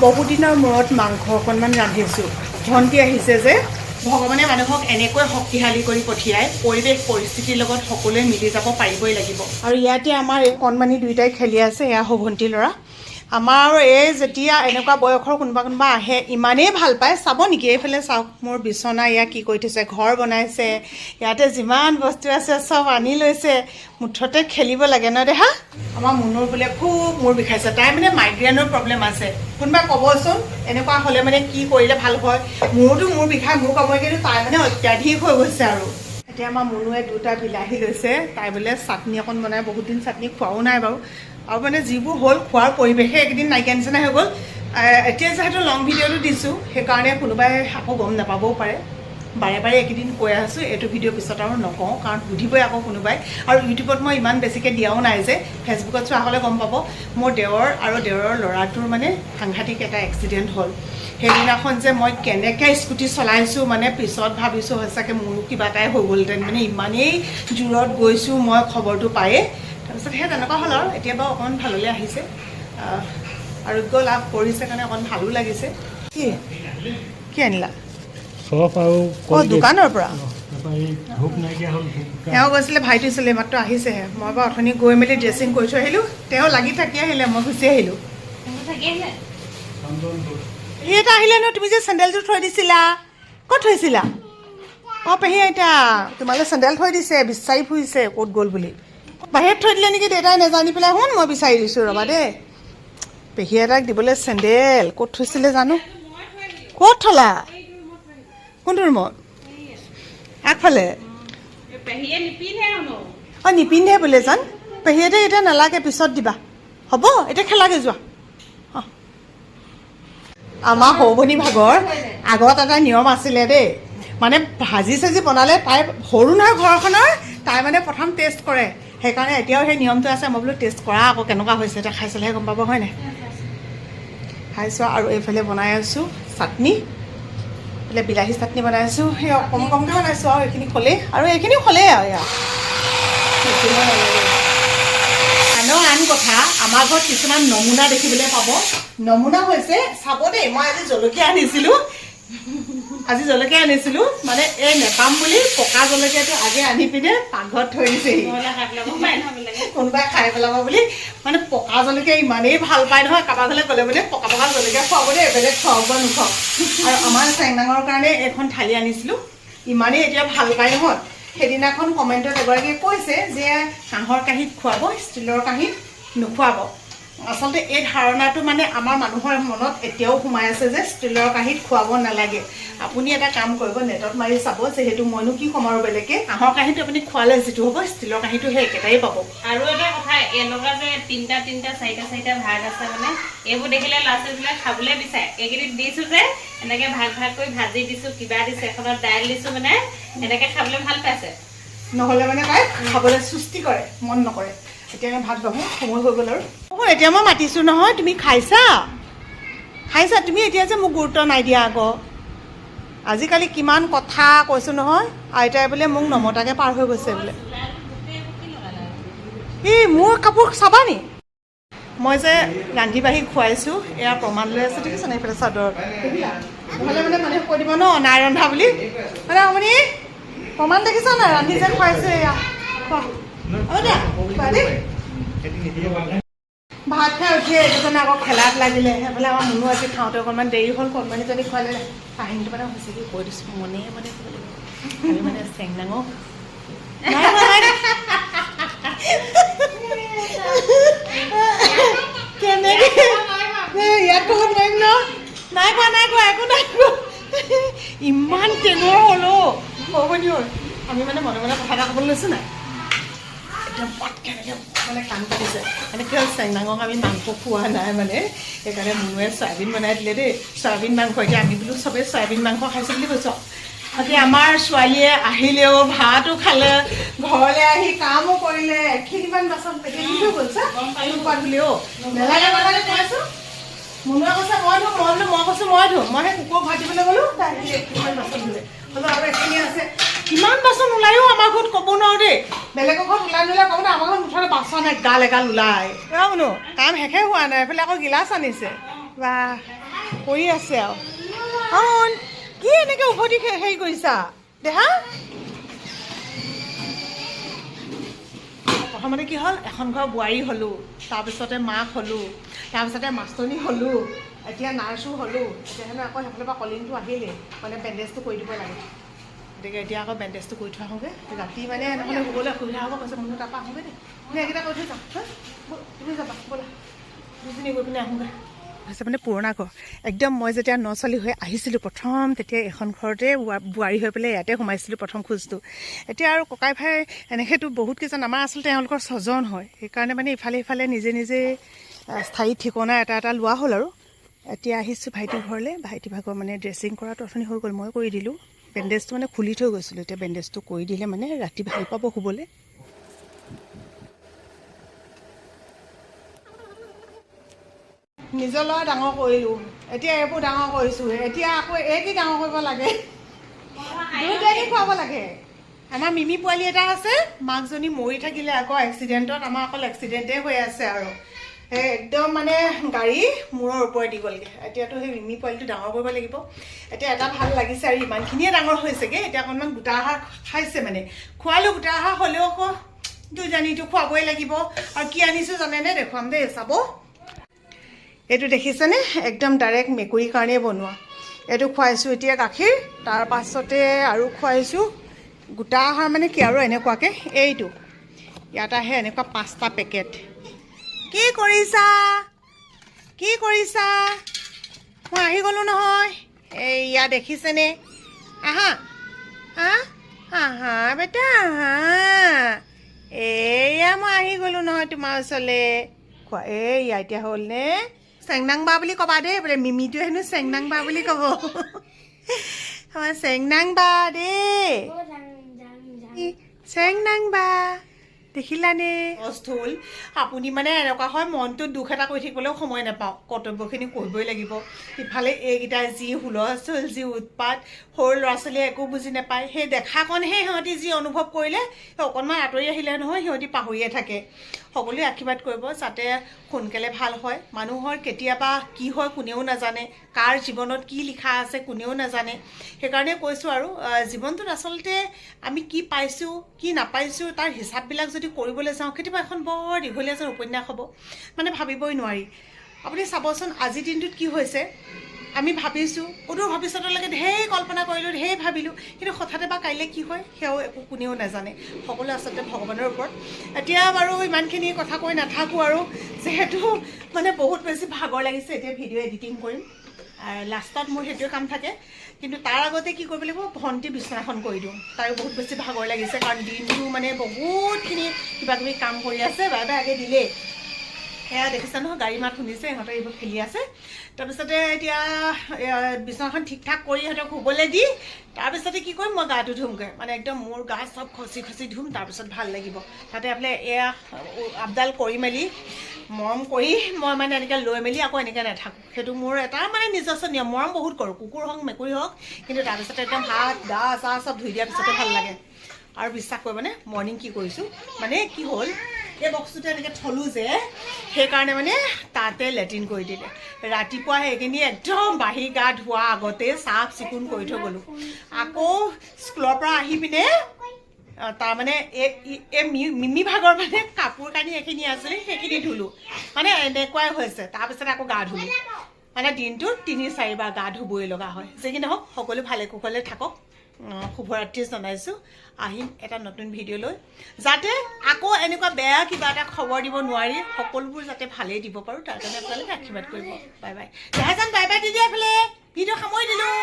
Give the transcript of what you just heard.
বহুত দিনৰ মূৰত মাংস অকণমান ৰান্ধিছোঁ। ভণ্টি আহিছে যে, ভগৱানে মানুহক এনেকৈ শক্তিশালী কৰি পঠিয়ায়, পৰিৱেশ পৰিস্থিতিৰ লগত সকলোৱে মিলি যাব পাৰিবই লাগিব। আৰু ইয়াতে আমাৰ এই কণমানি দুয়োটাই খেলি আছে, এয়া ভণ্টি ল'ৰা। আমাৰ এই যেতিয়া এনেকুৱা বয়সৰ কোনোবা আহে ইমানেই ভাল পায়। চাব নেকি? এইফালে চাওক, মোৰ বিচনা এয়া কি কৰি থৈছে, ঘৰ বনাইছে, ইয়াতে যিমান বস্তু আছে চব আনি লৈছে। মুঠতে খেলিব লাগে ন দেহা? আমাৰ মুনুৰ বোলে খুব মূৰ বিষাইছে, তাই মানে মাইগ্ৰেনৰ প্ৰব্লেম আছে। কোনোবা ক'বচোন এনেকুৱা হ'লে মানে কি কৰিলে ভাল হয়? মোৰতো মূৰ বিষাই, মোৰ ক'বই, কিন্তু তাই মানে অত্যাধিক হৈ গৈছে। আৰু এতিয়া আমাৰ মুনুৱে দুটা বিলাহী লৈছে, তাই বোলে চাটনি অকণ বনাই, বহুত দিন চাটনি খোৱাও নাই বাৰু। আৰু মানে যিবোৰ হ'ল খোৱাৰ পৰিৱেশে এইকেইদিন নাইকিয়া নিচিনা হৈ গ'ল। এতিয়া যিহেতু লং ভিডিঅ'টো দিছোঁ, সেইকাৰণে কোনোবাই আকৌ গম নাপাবও পাৰে। বাৰে বাৰে এইকেইদিন কৈ আছোঁ, এইটো ভিডিঅ' পিছত আৰু নকওঁ, কাৰণ সুধিবই আকৌ কোনোবাই। আৰু ইউটিউবত মই ইমান বেছিকৈ দিয়াও নাই যে, ফেচবুকত চোৱা হ'লে গম পাব। মোৰ দেৱৰ আৰু দেৱৰৰ ল'ৰাটোৰ মানে সাংঘাতিক এটা এক্সিডেণ্ট হ'ল। সেইদিনাখন যে মই কেনেকৈ স্কুটি চলাইছোঁ, মানে পিছত ভাবিছোঁ সঁচাকৈ মোৰো কিবা এটাই হৈ গ'লহেঁতেন। মানে ইমানেই জোৰত গৈছোঁ মই খবৰটো পায়ে। তাৰপিছত সেই তেনেকুৱা হ'ল আৰু। এতিয়া বাৰু অকণমান ভাললৈ আহিছে, আৰোগ্য লাভ কৰিছে কাৰণে অকণমান ভালো লাগিছে। কি আনিলা? দোকানৰ পৰা তেওঁ গৈছিলে, ভাইটি ছোৱালী মাত্ৰ আহিছেহে। মই বাৰু অথনি গৈ মেলি ড্ৰেছিং কৰি থৈ আহিলোঁ। তেওঁ লাগি থাকি আহিলে, মই গুচি আহিলোঁ। সি এটা আহিলে ন? তুমি যে চেণ্ডেলযোৰ থৈ দিছিলা, ক'ত থৈছিলা? অঁ পেহী আইতা, তোমালৈ চেণ্ডেল থৈ দিছে, বিচাৰি ফুৰিছে ক'ত গ'ল বুলি। বাহিৰত থৈ দিলে নেকি? দেউতাই নেজানি পেলাই। শুন, মই বিচাৰি দিছোঁ, ৰ'বা দেই। পেহী এটাক দিবলৈ চেণ্ডেল ক'ত থৈছিলে জানো? ক'ত থলা? কোনটো ৰুমত? আগফালে? অঁ নিপিন্ধে বোলে জান। পেহীহঁতে এতিয়া নালাগে, পিছত দিবা, হ'ব? এতিয়া খেলাগে যোৱা। অঁ, আমাৰ সৰু ভনী ভাগৰ আগত এটা নিয়ম আছিলে দেই, মানে ভাজি চাজি বনালে তাই সৰু নহয় ঘৰখনৰ, তাই মানে প্ৰথম টেষ্ট কৰে। সেইকাৰণে এতিয়াও সেই নিয়মটো আছে। মই বোলো টেষ্ট কৰা আকৌ কেনেকুৱা হৈছে, এতিয়া খাই চালেহে গম পাব, হয় নাই? খাইছোঁ। আৰু এইফালে বনাই আছোঁ চাটনি, এইফালে বিলাহী চাটনি বনাই আছোঁ। সেই কম কমকৈ বনাইছোঁ আৰু এইখিনি হ'লেই, আৰু এইখিনিও হ'লেই আৰু এয়া আন কথা, আমাৰ ঘৰত কিছুমান নমুনা দেখিবলৈ পাব। নমুনা হৈছে, চাব দেই, মই আজি জলকীয়া আনিছিলোঁ, মানে এই নেপাম বুলি পকা জলকীয়াটো আগে আনি পিনে পাকঘৰত থৈ দিছেহি, কোনোবাই খাই পেলাব বুলি। মানে পকা জলকীয়া ইমানেই ভাল পায় নহয়, কাৰোবাৰ ঘৰলৈ গ'লে মানে পকা পকা জলকীয়া খুৱাব দেই, বেলেগ খুৱাব বা নোখুৱাওক। আৰু আমাৰ চেংনাঙৰ কাৰণে এখন থালি আনিছিলোঁ, ইমানেই এতিয়া ভাল পায় নহয়। সেইদিনাখন কমেণ্টত এগৰাকীয়ে কৈছে যে কাঁহৰ কাঁহীত খুৱাব, ষ্টীলৰ কাঁহীত নোখুৱাব। আচলতে এই ধাৰণাটো মানে আমাৰ মানুহৰ মনত এতিয়াও সোমাই আছে যে ষ্টীলৰ কাঁহীত খুৱাব নালাগে। আপুনি এটা কাম কৰিব, নেটত মাৰি চাব, যিহেতু মইনো কি ক'ম আৰু বেলেগে। কাঁহৰ কাঁহীটো আপুনি খোৱালে যিটো হ'ব, ষ্টীলৰ কাঁহীটো সেই একেটাই পাব। আৰু এটা কথা, এনেকুৱা যে তিনিটা চাৰিটা ভাগ আছে, মানে এইবোৰ দেখিলে ল'ৰা ছোৱালীবিলাক খাবলৈ বিচাৰে। এইকেইদিন দিছোঁ যে এনেকৈ ভাগ কৰি ভাজি দিছোঁ, কিবা দিছোঁ, এখনত দাইল দিছোঁ, মানে এনেকৈ খাবলৈ ভাল পাইছে। নহ'লে মানে তাই খাবলৈ সৃষ্টি কৰে, মন নকৰে। এতিয়া আমি ভাত বাঢ়োঁ, সময় হৈ গ'ল আৰু। অঁ এতিয়া মই মাতিছোঁ নহয়, তুমি খাইছা? তুমি এতিয়া যে মোক গুৰুত্ব নাই দিয়া আকৌ। আজিকালি কিমান কথা কৈছোঁ নহয়, আইতাই বোলে মোক নমতাকৈ পাৰ হৈ গৈছে বোলে। এই মোৰ কাপোৰ চাবা নি? মই যে ৰান্ধি বাঢ়ি খুৱাইছোঁ, এয়া প্ৰমাণ লৈ আছোঁ, দেখিছে নাই? এইফালে চাদৰ, নহ'লে মানে মানুহে কৈ দিব ন নাই ৰন্ধা বুলি। মানে আপুনি প্ৰমাণ দেখিছা নাই? ৰান্ধি যে খুৱাইছোঁ, এয়া ভাত খাই উঠিয়ে এইকেইজনে আকৌ খেলাত লাগিলে। সেইফালে আমাৰ মুনু আজি খাওঁতে অকণমান দেৰি হ'ল, কণমানিজনী খুৱালে। কাহিনীটো মানে হৈছে কি কৈ দিছোঁ, মনে ক'ব লাগিব। আমি মানে চেংনাঙক কেনেকৈ ইয়াত ক'ব নোৱাৰিম ন? নাই কোৱা একো নাই কোৱা। ইমান টেঙৰ হ'ল সৰু ভনী হ'ল। আমি মানে মনে মনে কথা এটা ক'বলৈ লৈছোঁ নাই, একদম কেনেকৈ মানে কাম কৰিছে। মানে কি হ'ল, চেংনাঙক আমি মাংস খোৱা নাই মানে, সেইকাৰণে মুনুৱে চয়াবিন বনাই দিলে দেই, চয়াবিন মাংস। এতিয়া আমি বোলো চবেই চয়াবিন মাংস খাইছোঁ বুলি কৈছোঁ। আজি আমাৰ ছোৱালীয়ে আহিলেও ভাতো খালে, ঘৰলৈ আহি কামো কৰিলে, এখিনিমান বাচন পেকেট দি থৈ গ'ল। ধুলেও নেলাগে কৈছোঁ। মুনুৱে কৈছে মই ধুম, মই কৈছোঁ মই ধুম। মই সেই কুকুৰক ভাত দিবলৈ গ'লোঁ, তাই এখিনিমান বাচন ধুলে। হ'লেও আৰু এখিনি আছে। কিমান বাচন ওলায়ো আমাৰ ঘৰত ক'ব নোৱাৰোঁ দেই। বেলেগৰ ঘৰত ওলাই ক'ব নাই, আমাৰ ঘৰত মুঠতে বাচন এগাল ওলাই। মুনু কাম শেষে হোৱা নাই, এইফালে আকৌ গিলাচ আনিছে। বা কৰি আছে আৰু কি এনেকৈ উভতি হেৰি কৰিছা দেহা প্ৰথমতে কি হ'ল এখন ঘৰ বোৱাৰী হ'লোঁ তাৰপিছতে মাক হ'লোঁ তাৰপিছতে মাষ্টনী হ'লোঁ এতিয়া নাৰ্ছো হ'লোঁ এতিয়া হেনো আকৌ সেইফালৰ পৰা কলিংটো আহিলেই মানে বেণ্ডেজটো কৰি দিব লাগে গতিকে এতিয়া আকৌ বেণ্ডেজটো কৰি থোৱা আহোঁগৈ ৰাতি মানে নহ'লে শুবলৈ অসুবিধা হ'ব কৈছে মোৰ তাৰপৰা আহোঁগৈ দেই তুমি এইকেইটা কৈ থৈ যাওঁ তুমি যাবা ব'লা দুজনী গৈ পিনে আহোঁগৈ হৈছে মানে পুৰণা ঘৰ একদম মই যেতিয়া ছোৱালী হৈ আহিছিলোঁ প্ৰথম তেতিয়া এখন ঘৰতে বোৱাৰী হৈ পেলাই ইয়াতে সোমাইছিলোঁ প্ৰথম খোজটো এতিয়া আৰু ককাই ভাই এনেকৈতো বহুত কেইজন আমাৰ আচলতে তেওঁলোকৰ ছজন হয় সেইকাৰণে মানে ইফালে সিফালে নিজে নিজে স্থায়ী ঠিকনা এটা লোৱা হ'ল আৰু এতিয়া আহিছোঁ ভাইটিৰ ঘৰলৈ ভাইটি ভাগৰ মানে ড্ৰেছিং কৰাটো অথনি হৈ গ'ল মই কৰি দিলোঁ বেণ্ডেজটো মানে খুলি থৈ গৈছিলোঁ এতিয়া বেণ্ডেজটো কৰি দিলে মানে ৰাতি ভাল পাব শুবলৈ নিজৰ ল'ৰা ডাঙৰ কৰিলোঁ এতিয়া এইবোৰ ডাঙৰ কৰিছোঁ এতিয়া আকৌ এই কি ডাঙৰ কৰিব লাগে দুয়োজনী খুৱাব লাগে আমাৰ মিমি পোৱালি এটা আছে মাকজনী মৰি থাকিলে আকৌ এক্সিডেণ্টত আমাৰ অকল এক্সিডেণ্টেই হৈ আছে আৰু সেই একদম মানে গাড়ী মূৰৰ ওপৰত দি গ'লগৈ এতিয়াতো সেই মিমি পোৱালিটো ডাঙৰ কৰিব লাগিব এতিয়া এটা ভাল লাগিছে আৰু ইমানখিনিয়ে ডাঙৰ হৈছেগৈ এতিয়া অকণমান গোটা আহাৰ খাইছে মানে খোৱালোঁ গোটা আহাৰ হ'লেও আকৌ দুজনীটো খুৱাবই লাগিব আৰু কি আনিছোঁ জানেনে দেখুৱাম দেই চাব এইটো দেখিছেনে একদম ডাইৰেক্ট মেকুৰীৰ কাৰণেই বনোৱা এইটো খুৱাইছোঁ এতিয়া গাখীৰ তাৰ পাছতে আৰু খুৱাইছোঁ গোটা আহাৰ মানে কি আৰু এনেকুৱাকৈ এইটো ইয়াত আহে এনেকুৱা 5টা পেকেট কি কৰিছা মই আহি গ'লোঁ নহয় এইয়া দেখিছেনে আহা আহা বেটা আহা এয়া মই আহি গ'লোঁ নহয় তোমাৰ ওচৰলৈ খোৱা এইয়া এতিয়া হ'লনে চেংনাংবা বুলি ক'বা দেই বোলে মিমিটোৱে হেনো চেংনাংবা বুলি ক'ব চেংনাংবা দেই চেংনাংবা দেখিলানে অস্থূল আপুনি মানে এনেকুৱা হয় মনটোত দুখ এটা কৰি থাকিবলৈও সময় নাপাওঁ কৰ্তব্যখিনি কৰিবই লাগিব ইফালে এইকেইটা যি হুলস্থুল যি উৎপাত সৰু ল'ৰা ছোৱালীয়ে একো বুজি নাপায় সেই দেখাকণহে সিহঁতি যি অনুভৱ কৰিলে সেই অকণমান আঁতৰি আহিলে নহয় সিহঁতি পাহৰিয়ে থাকে সকলোৱে আশীৰ্বাদ কৰিব যাতে সোনকালে ভাল হয় মানুহৰ কেতিয়াবা কি হয় কোনেও নাজানে কাৰ জীৱনত কি লিখা আছে কোনেও নাজানে সেইকাৰণে কৈছোঁ আৰু জীৱনটোত আচলতে আমি কি পাইছোঁ কি নাপাইছোঁ তাৰ হিচাপবিলাক যদি কৰিবলৈ যাওঁ কেতিয়াবা এখন বৰ দীঘলীয়া যেন উপন্যাস হ'ব মানে ভাবিবই নোৱাৰি আপুনি চাবচোন আজিৰ দিনটোত কি হৈছে আমি ভাবিছোঁ অদূৰ ভৱিষ্যতলৈকে ঢেৰ কল্পনা কৰিলোঁ ঢেৰ ভাবিলোঁ কিন্তু হঠাতে বা কাইলৈ কি হয় সেয়াও একো কোনেও নাজানে সকলো আচলতে ভগৱানৰ ওপৰত এতিয়া বাৰু ইমানখিনি কথা কৈ নাথাকোঁ আৰু যিহেতু মানে বহুত বেছি ভাগৰ লাগিছে এতিয়া ভিডিঅ' এডিটিং কৰিম লাষ্টত মোৰ সেইটোৱে কাম থাকে কিন্তু তাৰ আগতে কি কৰিব লাগিব ভণ্টি বিচনাখন কৰি দিওঁ তাইও বহুত বেছি ভাগৰ লাগিছে কাৰণ দিনটো মানে বহুতখিনি কিবাকিবি কাম কৰি আছে বাই আগে দিলেই সেয়া দেখিছে নহয় গাড়ী মাত শুনিছে ইহঁতে এইবোৰ খেলি আছে তাৰপিছতে এতিয়া বিচনাখন ঠিক ঠাক কৰি সিহঁতক শুবলৈ দি তাৰপিছতে কি কৰিম মই গাটো ধুমগৈ মানে একদম মোৰ গা চব খচি ধুম তাৰপিছত ভাল লাগিব তাতে আপুনি এয়া আপডাল কৰি মেলি মৰম কৰি মই মানে এনেকৈ লৈ মেলি আকৌ এনেকৈ নাথাকোঁ সেইটো মোৰ এটা মানে নিজস্ব নিয়ম মৰম বহুত কৰোঁ কুকুৰ হওক মেকুৰী হওক কিন্তু তাৰপিছতে একদম হাত গা চা চব ধুই দিয়াৰ পিছতে ভাল লাগে আৰু বিশ্বাস কৰিবনে মৰ্ণিং কি কৰিছোঁ মানে কি হ'ল এই বক্সটোতে এনেকৈ থলোঁ যে সেইকাৰণে মানে তাতে লেট্ৰিন কৰি দিলে ৰাতিপুৱা সেইখিনি একদম বাঢ়ি গা ধোৱা আগতে চাফ চিকুণ কৰি থৈ গ'লোঁ আকৌ স্কুলৰ পৰা আহি পিনে তাৰমানে এই মিমি ভাগৰ মানে কাপোৰ কানি এইখিনি আছিলে সেইখিনি ধুলোঁ মানে এনেকুৱাই হৈছে তাৰপিছত আকৌ গা ধুলোঁ মানে দিনটোত 3-4 বাৰ গা ধুবই লগা হয় যি কি নহওক সকলো ভালে কুশলে থাকক শুভৰাত্ৰি জনাইছোঁ আহিম এটা নতুন ভিডিঅ' লৈ যাতে আকৌ এনেকুৱা বেয়া কিবা এটা খবৰ দিব নোৱাৰি সকলোবোৰ যাতে ভালেই দিব পাৰোঁ তাৰ কাৰণে আপোনালোকে আশীৰ্বাদ কৰিব বাই বাই যাই যান বাই বাই দি দিয়া এইফালে ভিডিঅ' সামৰি দিলোঁ